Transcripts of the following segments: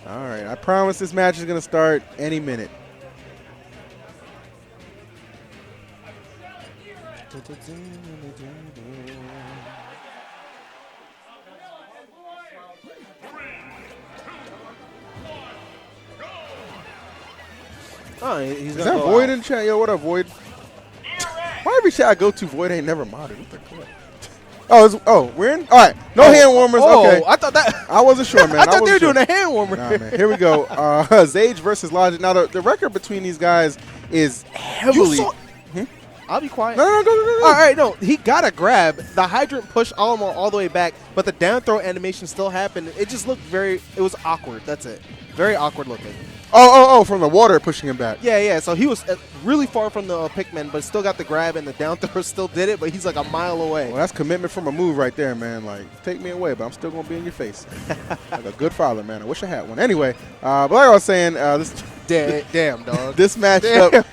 All right, I promise this match is going to start any minute. Oh, he's Is gonna that go Void out. in chat? Yo, what up, Void? Why every chat I go to, Void ain't never modded? What the crap? Oh, we're in? All right, no hand warmers. Okay. I thought that. I wasn't sure, man. I thought they were wasn't doing a hand warmer. Nah, man. Here we go. Zage versus Logic. Now, the record between these guys is heavily. I'll be quiet. No, go. All right, no, he got a grab. The hydrant pushed Olimar all the way back, but the down throw animation still happened. It just looked it was awkward. That's it. Very awkward looking. Oh, from the water pushing him back. Yeah. So he was really far from the Pac-Man, but still got the grab, and the down throw still did it, but he's like a mile away. Well, that's commitment from a move right there, man. Like, take me away, but I'm still going to be in your face. Like a good father, man. I wish I had one. Anyway, but like I was saying, this Damn, dog. this matchup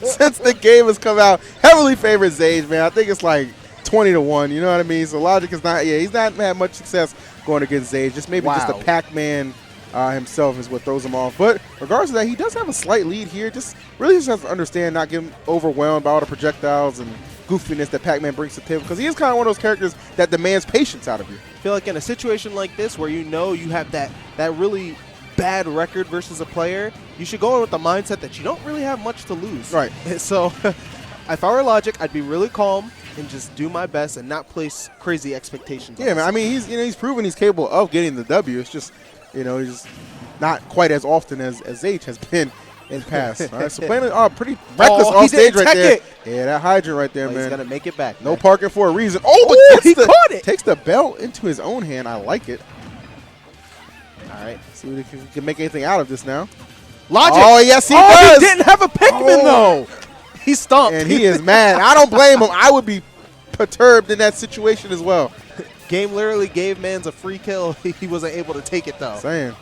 since the game has come out, heavily favors Zage, man. I think it's like 20-1. You know what I mean? So Logic is not. Yeah, he's not had much success going against Zage. Just maybe just a Pac-Man himself is what throws him off. But regardless of that, he does have a slight lead here. Just really just has to understand, not get overwhelmed by all the projectiles and goofiness that Pac-Man brings to the table, because he is kind of one of those characters that demands patience out of you. I feel like in a situation like this where you know you have that really bad record versus a player, you should go in with the mindset that you don't really have much to lose. Right. So if I were Logic, I'd be really calm and just do my best and not place crazy expectations. Yeah, man. I mean, he's proven he's capable of getting the W. It's just, he's just not quite as often as Zage has been in past. All right, so playing pretty reckless off stage right there. It. Yeah, that hydrant right there, But man. He's gonna make it back. No parking for a reason. Oh, but he caught it. Takes the belt into his own hand. I like it. All right, see if he can make anything out of this now. Logic. Oh, yes, he does. He didn't have a Pac-Man though. He stomped. And he is mad. I don't blame him. I would be perturbed in that situation as well. Game literally gave Mans a free kill. He wasn't able to take it though. Saying.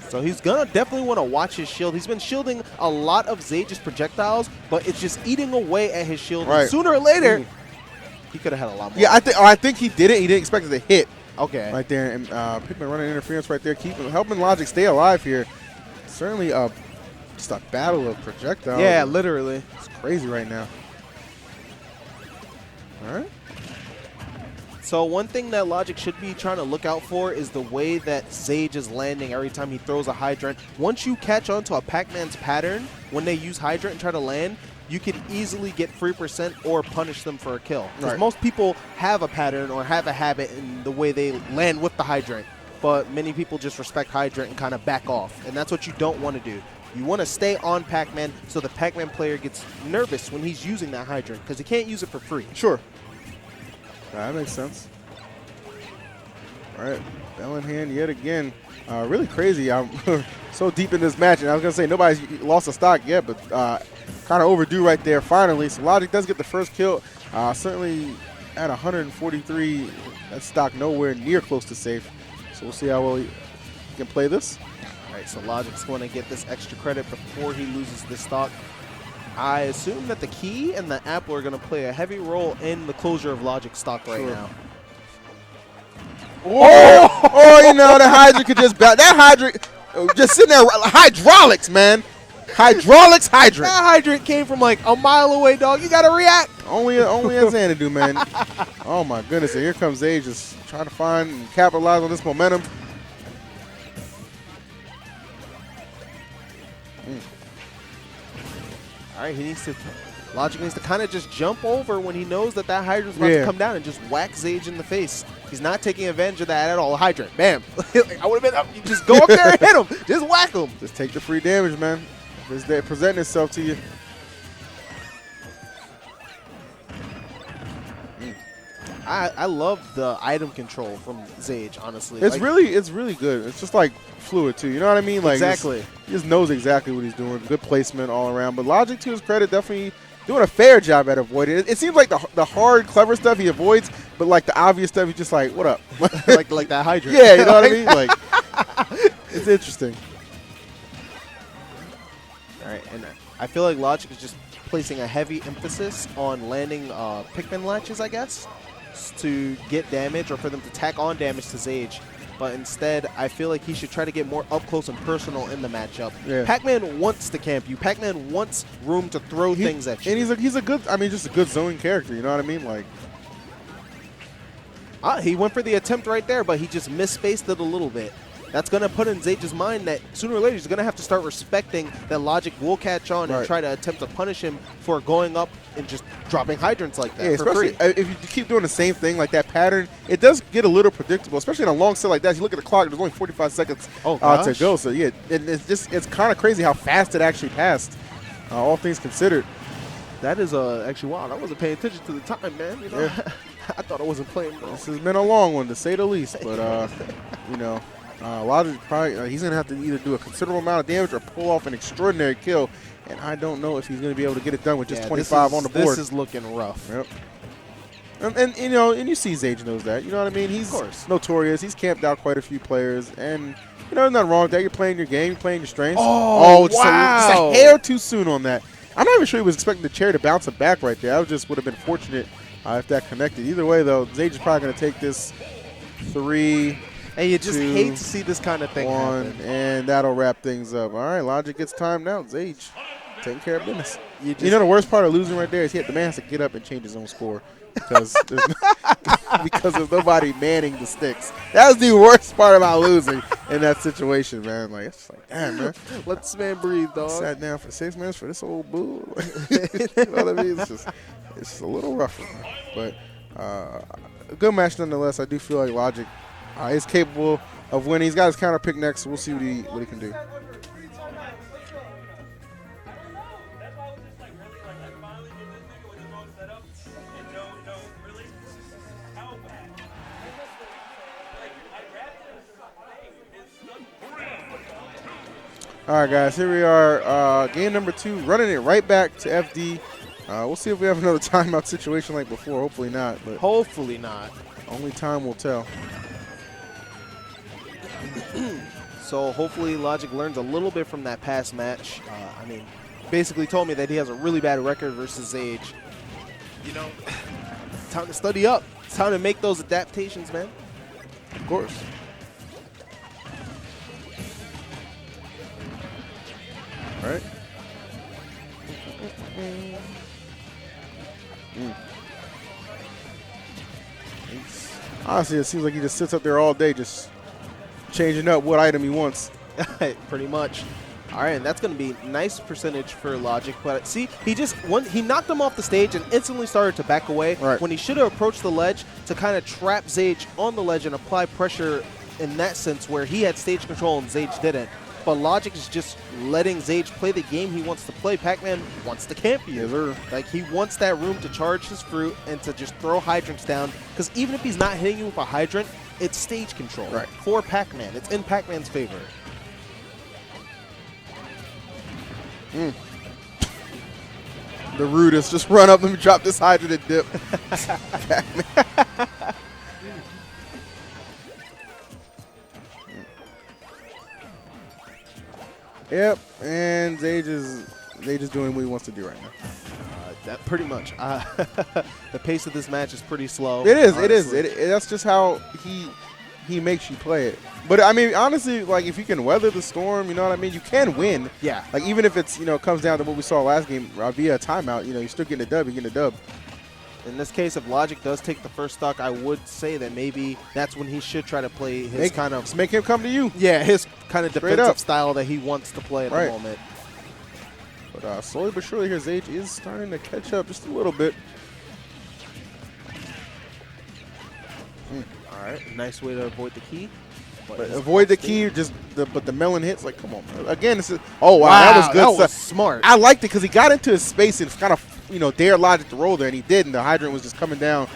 So he's gonna definitely want to watch his shield. He's been shielding a lot of Zage's projectiles, but it's just eating away at his shield. Right. And sooner or later, he could have had a lot more. Yeah, I think he did it. He didn't expect it to hit. Okay. Right there, and Pac-Man running interference right there, helping Logic stay alive here. Certainly, just a battle of projectiles. Yeah, literally. It's crazy right now. All right. So one thing that Logic should be trying to look out for is the way that Zage is landing every time he throws a hydrant. Once you catch onto a Pac-Man's pattern, when they use hydrant and try to land, you can easily get free percent or punish them for a kill. Because most people have a pattern or have a habit in the way they land with the hydrant, but many people just respect hydrant and kind of back off, and that's what you don't want to do. You want to stay on Pac-Man so the Pac-Man player gets nervous when he's using that hydrant, because he can't use it for free. Sure. That makes sense. All right, bell in hand yet again. Really crazy. I'm so deep in this match, and I was going to say nobody's lost a stock yet, but kind of overdue right there finally. So Logic does get the first kill. Certainly at 143, that stock nowhere near close to safe. So we'll see how well he can play this. All right, so Logic's going to get this extra credit before he loses this stock. I assume that the key and the apple are going to play a heavy role in the closure of Logic's stock right now. Oh, the Hydra could just that Hydra just sitting there. Hydraulics, man. Hydraulics, hydrant. That hydrant came from like a mile away, dog. You got to react. Only as Xanadu, man. Oh, my goodness. And here comes Zage just trying to find and capitalize on this momentum. All right, Logic needs to kind of just jump over when he knows that hydrant's about to come down and just whack Zage in the face. He's not taking advantage of that at all. Hydrant, bam. I would have been, you just go up there and hit him. Just whack him. Just take the free damage, man. It's there presenting itself to you. I love the item control from Zage, honestly. It's really good. It's just like fluid too. You know what I mean? Like exactly. He just knows exactly what he's doing. Good placement all around. But Logic, to his credit, definitely doing a fair job at avoiding it. It seems like the hard, clever stuff he avoids, but like the obvious stuff, he's just like, what up? like that hydrant. Yeah, you know what I mean? Like, it's interesting. All right, and I feel like Logic is just placing a heavy emphasis on landing Pac-Man latches, I guess, to get damage or for them to tack on damage to Zage. but instead I feel like he should try to get more up close and personal in the matchup. Yeah. Pac-Man wants to camp you. Pac-Man wants room to throw things at you. And he's a good, I mean, just a good zoning character, you know what I mean? Like, he went for the attempt right there, but he just misspaced it a little bit. That's going to put in Zage's mind that sooner or later he's going to have to start respecting that Logic will catch on and try to attempt to punish him for going up and just dropping hydrants like that for free. If you keep doing the same thing, like that pattern, it does get a little predictable, especially in a long set like that. You look at the clock, there's only 45 seconds to go. So, yeah, it's kind of crazy how fast it actually passed, all things considered. That is actually wild. I wasn't paying attention to the time, man. You know, I thought I wasn't playing. This has been a long one, to say the least. But, you know, Logic probably he's going to have to either do a considerable amount of damage or pull off an extraordinary kill. And I don't know if he's going to be able to get it done with just 25 on the board. This is looking rough. Yep. And you know, and you see Zage knows that. You know what I mean? He's notorious. He's camped out quite a few players. And, you know, there's nothing wrong with that. You're playing your game. You're playing your strengths. Oh, just a hair too soon on that. I'm not even sure he was expecting the chair to bounce it back right there. I just would have been fortunate if that connected. Either way, though, Zage is probably going to take this 3. And you just hate to see this kind of thing happen. And that'll wrap things up. All right, Logic gets timed out. Zage taking care of business. You know the worst part of losing right there is the man has to get up and change his own score because there's nobody manning the sticks. That was the worst part about losing in that situation, man. Like, it's like, damn, man. Let this man breathe, dog. Sat down for 6 minutes for this old boo. You know what I mean? It's just a little rougher, man. But a good match nonetheless. I do feel like Logic is capable of winning. He's got his counter pick next, so we'll see what he can do. All right, guys, here we are. Game number 2, running it right back to FD. We'll see if we have another timeout situation like before. Hopefully not. But hopefully not. Only time will tell. So hopefully Logic learns a little bit from that past match. I mean, basically told me that he has a really bad record versus Zage. You know, time to study up. It's time to make those adaptations, man. Of course. All right. Honestly, it seems like he just sits up there all day just changing up what item he wants. Pretty much. All right, and that's going to be nice percentage for Logic. But see, he knocked him off the stage and instantly started to back away when he should have approached the ledge to kind of trap Zage on the ledge and apply pressure in that sense where he had stage control and Zage didn't. But Logic is just letting Zage play the game he wants to play. Pac-Man wants to camp you. Yes, like, he wants that room to charge his fruit and to just throw hydrants down. Because even if he's not hitting you with a hydrant, it's stage control for Pac-Man. It's in Pac-Man's favor. The rudest. Just run up. Let me drop this hydrant and dip. Yep, and Zage is doing what he wants to do right now. That pretty much. The pace of this match is pretty slow. It is. Honestly. It is. That's just how he makes you play it. But I mean, honestly, like if you can weather the storm, you know what I mean. You can win. Yeah. Like even if it's comes down to what we saw last game via a timeout, you're still getting a dub. You're getting a dub. In this case, if Logic does take the first stock, I would say that maybe that's when he should try to play his just make him come to you. Yeah, his kind of defensive style that he wants to play at the moment. But slowly but surely here, Zage is starting to catch up just a little bit. All right, nice way to avoid the key. But avoid the key, but the melon hits. Like, come on, man. Again, this is wow, that was good. That was smart. I liked it because he got into his space and kind of dared Logic to roll there, and he did, and the hydrant was just coming down,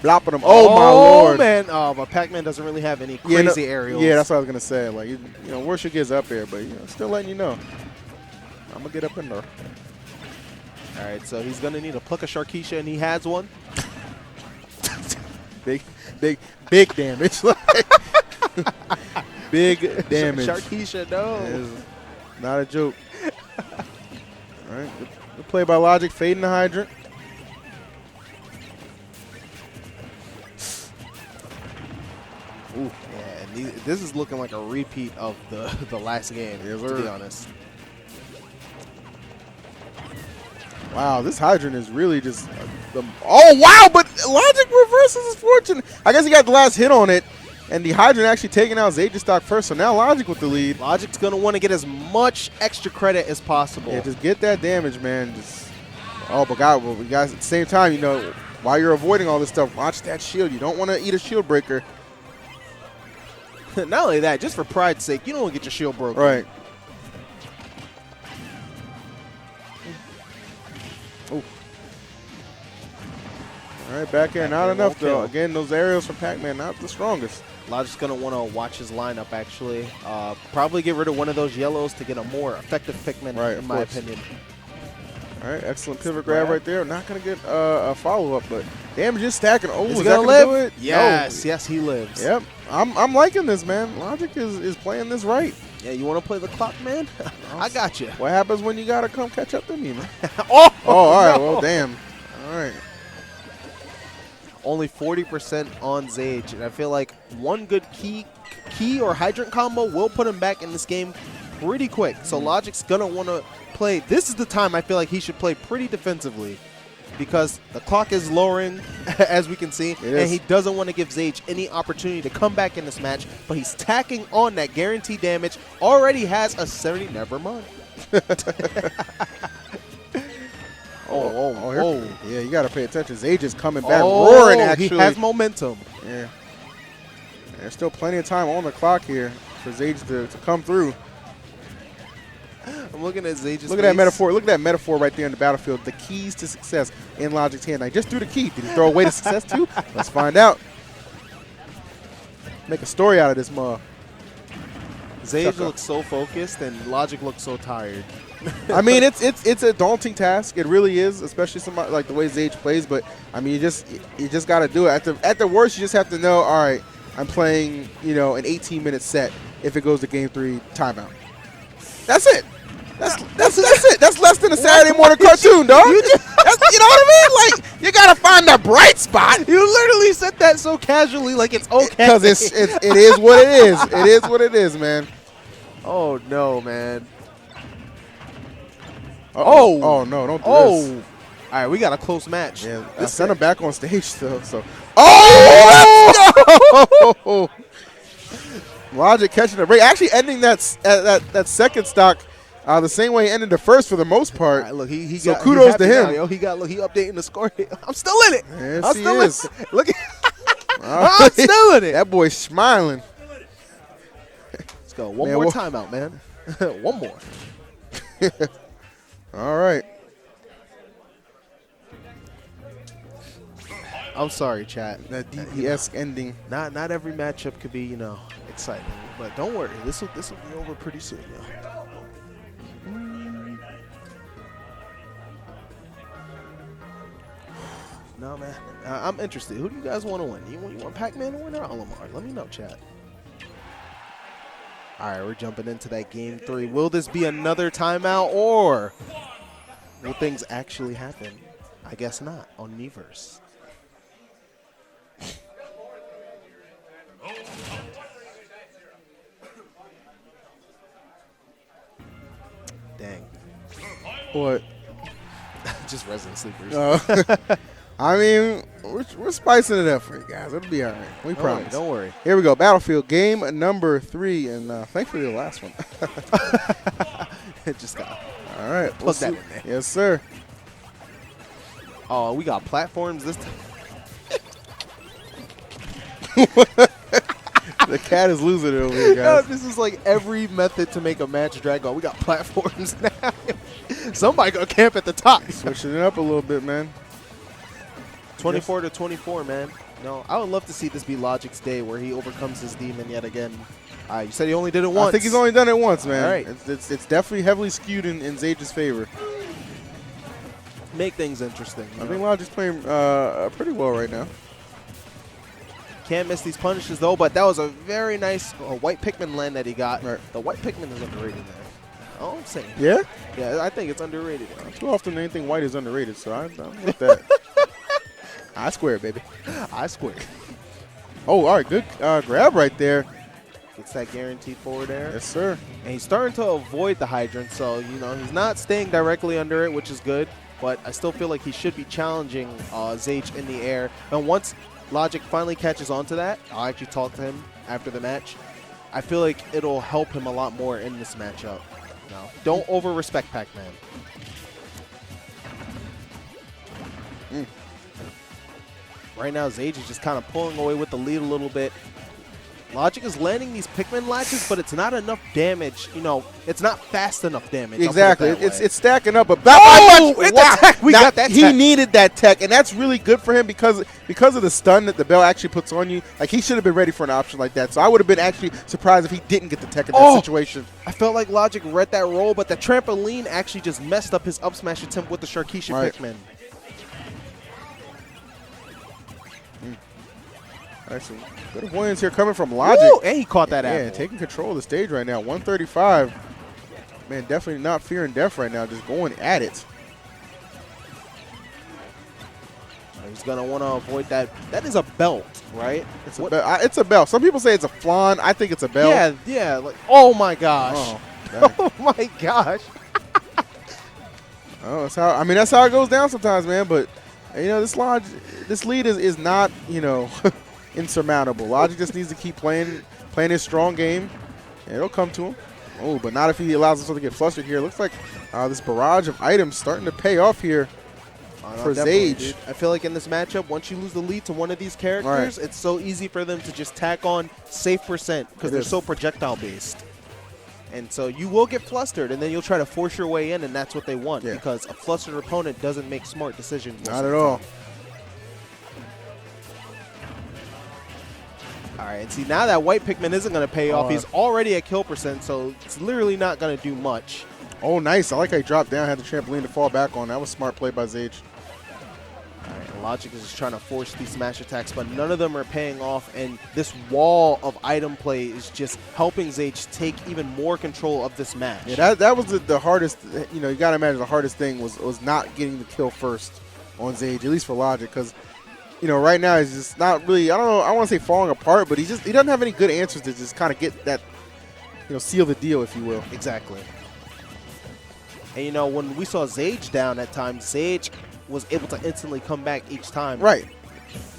blopping him. Oh my lord, man! Oh, but Pac-Man doesn't really have any crazy aerials. Yeah, that's what I was gonna say. Like, Worship gets up there, but still letting you know. I'm gonna get up in there. All right, so he's gonna need to pluck a Sharkeisha, and he has one. big damage. Big damage. Sharkeisha, no. It's not a joke. All right, good play by Logic, fading the hydrant. Ooh. Yeah, and This is looking like a repeat of the last game, to be honest. Wow, this hydrant is really just oh, wow, but Logic reverses his fortune. I guess he got the last hit on it, and the hydrant actually taking out Zage's stock first, so now Logic with the lead. Logic's going to want to get as much extra credit as possible. Yeah, just get that damage, man. Oh, but God, well, guys, at the same time, you know, while you're avoiding all this stuff, watch that shield. You don't want to eat a shield breaker. Not only that, just for pride's sake, you don't want to get your shield broken. Right. Oh. All right, back air, not enough though. Again, those aerials from Pac-Man, not the strongest. Logic's going to want to watch his lineup, actually. Probably get rid of one of those yellows to get a more effective Pikmin, right, in my opinion. All right, excellent pivot grab right there. Not going to get a follow-up, but damage is stacking. Oh, is that going to live? Do it? Yes, no. yes, he lives. Yep, I'm liking this, man. Logic is playing this right. Yeah, you want to play the clock, man? I got you. What happens when you got to come catch up to me, man? Oh, all right, well, damn. All right. Only 40% on Zage, and I feel like one good key or hydrant combo will put him back in this game pretty quick. So Logic's going to want to play. This is the time I feel like he should play pretty defensively because the clock is lowering, as we can see, and he doesn't want to give Zage any opportunity to come back in this match, but he's tacking on that guaranteed damage. Already has a 70, never mind. Oh. Yeah, you got to pay attention. Zage is coming back roaring, actually. He has momentum. Yeah. There's still plenty of time on the clock here for Zage to come through. I'm looking at Zage's Look at that metaphor. Look at that metaphor right there in the battlefield. The keys to success in Logic's hand. I just threw the key. Did he throw away the success too? Let's find out. Make a story out of this mug. Zage looks so focused, and Logic looks so tired. I mean, it's a daunting task. It really is, especially somebody like the way Zage plays. But I mean, you just got to do it. At the worst, you just have to know. All right, I'm playing, you know, an 18-minute set. If it goes to game 3, timeout. That's it. That's it. That's less than a Saturday morning cartoon, dog. You know what I mean? Like, you gotta find that bright spot. You literally said that so casually, like it's okay. Because it is what it is. It is what it is, man. Oh no, man. Oh no, don't do this. All right, we got a close match. Yeah, send him back on stage still. So. Oh! Logic catching the break, actually ending that second stock the same way he ended the first for the most part. Right, look, he so got, kudos to him. Now, yo. He updating the score. I'm still in it. Yes, I'm still in it. Look, I'm still in it. That boy's smiling. Let's go. One more timeout, man. One more. All right. I'm sorry, chat. That DPS ending. Not every matchup could be, you know, exciting. But don't worry, this will be over pretty soon, yo. No, man. I'm interested. Who do you guys want to win? You want Pac-Man to win or Olimar? Let me know, chat. All right, we're jumping into that game 3. Will this be another timeout, or will things actually happen? I guess not on Miiverse. Dang. What? Just Resident Sleepers. I mean, we're spicing it up for you guys. It'll be all right. We promise. Don't worry. Here we go. Battlefield game number 3, and thankfully the last one. It just got. All right. Plug that in there. Yes, sir. Oh, we got platforms this time. The cat is losing it over here, guys. This is like every method to make a match drag on. We got platforms now. Somebody go camp at the top. Switching it up a little bit, man. 24 to 24, man. No, I would love to see this be Logic's day where he overcomes his demon yet again. You said he only did it once. I think he's only done it once, man. All right. It's definitely heavily skewed in Zage's favor. Make things interesting. I think Logic's playing pretty well right now. Can't miss these punishes, though, but that was a very nice white Pikmin land that he got. Right. The white Pikmin is underrated there. Oh, I'm saying. Yeah? Yeah, I think it's underrated. Too often anything white is underrated, so I'm with that. I square, baby. I square. Oh, all right, good grab right there. Gets that guaranteed forward air. Yes, sir. And he's starting to avoid the hydrant, so, you know, he's not staying directly under it, which is good. But I still feel like he should be challenging Zage in the air. And once Logic finally catches on to that, I'll actually talk to him after the match. I feel like it'll help him a lot more in this matchup. No, don't over-respect Pac-Man. Right now, Zage is just kind of pulling away with the lead a little bit. Logic is landing these Pikmin latches, but it's not enough damage. You know, it's not fast enough damage. Exactly. It's stacking up. But the tech. We got that tech. He needed that tech, and that's really good for him because of the stun that the bell actually puts on you. Like, he should have been ready for an option like that. So I would have been actually surprised if he didn't get the tech in that situation. I felt like Logic read that roll, but the trampoline actually just messed up his up smash attempt with the Sharkeisha Pikmin. All right, so good avoidance here coming from Logic. Woo! And he caught that apple. Yeah, taking control of the stage right now. 135. Man, definitely not fearing death right now, just going at it. He's going to want to avoid that. That is a belt, right? It's a belt. Some people say it's a flan. I think it's a belt. Yeah. Like, oh, my gosh. Oh, my gosh. That's how it goes down sometimes, man. But, you know, this lead is not, you know, insurmountable. Logic just needs to keep playing his strong game, and it'll come to him. Oh, but not if he allows himself to get flustered here. Looks like this barrage of items starting to pay off here for Zage. Dude. I feel like in this matchup, once you lose the lead to one of these characters, it's so easy for them to just tack on safe percent because they're so projectile based. And so you will get flustered, and then you'll try to force your way in, and that's what they want because a flustered opponent doesn't make smart decisions. Not at all. All right, and see, now that white Pikmin isn't going to pay off. He's already at kill percent, so it's literally not going to do much. Oh, nice. I like how he dropped down, had the trampoline to fall back on. That was smart play by Zage. All right, Logic is just trying to force these smash attacks, but none of them are paying off, and this wall of item play is just helping Zage take even more control of this match. Yeah, that was the hardest. You know, you got to imagine the hardest thing was not getting the kill first on Zage, at least for Logic, because you know, right now he's just not really, I don't know, I want to say falling apart, but he doesn't have any good answers to just kind of get that, you know, seal the deal, if you will. Exactly. And, you know, when we saw Zage down at times, Zage was able to instantly come back each time. Right.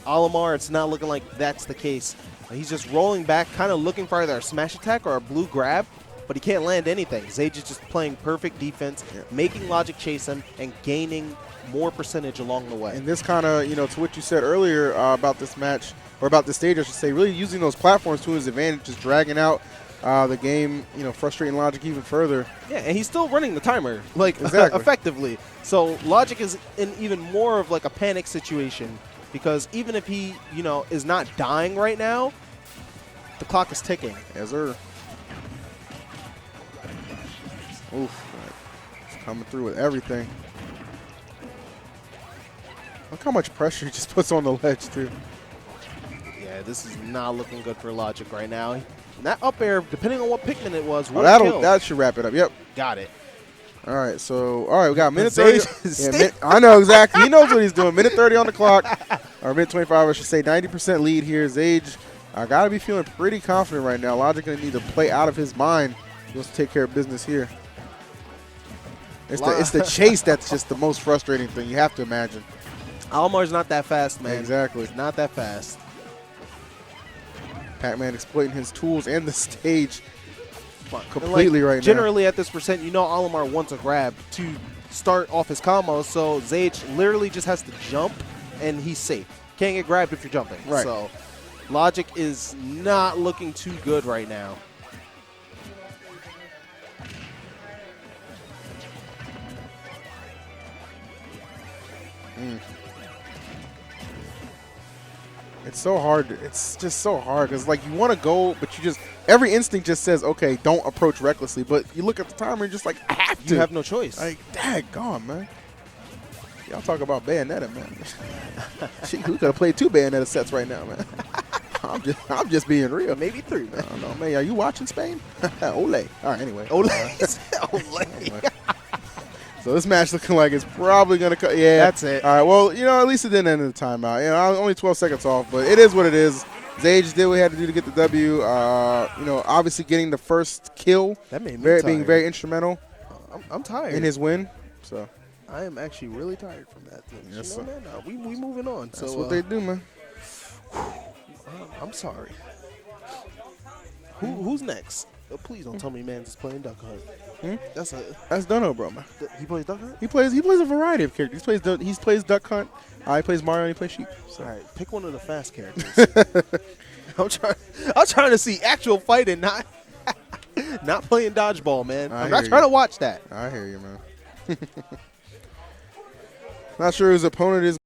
Olimar, it's not looking like that's the case. He's just rolling back, kind of looking for either a smash attack or a blue grab, but he can't land anything. Zage is just playing perfect defense, making Logic chase him, and gaining more percentage along the way. And this kind of, you know, to what you said earlier about this match, or about this stage, I should say, really using those platforms to his advantage, just dragging out the game, you know, frustrating Logic even further. Yeah, and he's still running the timer, like, effectively. So Logic is in even more of like a panic situation because even if he, you know, is not dying right now, the clock is ticking. Yes, sir. Oof. It's coming through with everything. Look how much pressure he just puts on the ledge, too. Yeah, this is not looking good for Logic right now. And that up air, depending on what Pikmin it was, that should wrap it up. Yep. Got it. All right, so, we got minute 30. I know, exactly. He knows what he's doing. Minute 30 on the clock, or minute 25, I should say. 90% lead here. Zage, I got to be feeling pretty confident right now. Logic going to need to play out of his mind. He wants to take care of business here. It's the chase that's just the most frustrating thing, you have to imagine. Olimar's not that fast, man. Exactly. He's not that fast. Pac-Man exploiting his tools and the stage completely right now. Generally at this percent, you know Olimar wants a grab to start off his combo, so Zage literally just has to jump, and he's safe. Can't get grabbed if you're jumping. Right. So Logic is not looking too good right now. It's so hard. It's just so hard because, like, you want to go, but you just every instinct just says, okay, don't approach recklessly. But you look at the timer and just like, I have to. You have no choice. Like, daggone, man. Y'all talk about Bayonetta, man. We could have played 2 Bayonetta sets right now, man. I'm just being real. Maybe 3, man. I don't know, man. Are you watching Spain? Ole. All right, anyway. Ole. Ole. Anyway. So this match looking like it's probably going to that's it. All right, well, you know, at least it didn't end in the timeout. You know, only 12 seconds off, but it is what it is. Zage did what he had to do to get the W. You know, obviously getting the first kill, that made me tired. being very instrumental I'm tired in his win. So I am actually really tired from that. Yes, you know, man, we moving on. That's so what they do, man. I'm sorry. Who's next? Please don't tell me man's is playing Duck Hunt. That's Dono, bro, man. He plays Duck Hunt? He plays a variety of characters. He plays Duck Hunt. He plays Mario and he plays Sheep. So. All right, pick one of the fast characters. I'm trying to see actual fighting, not playing dodgeball, man. I'm not trying to watch that. I hear you, man. Not sure whose opponent is.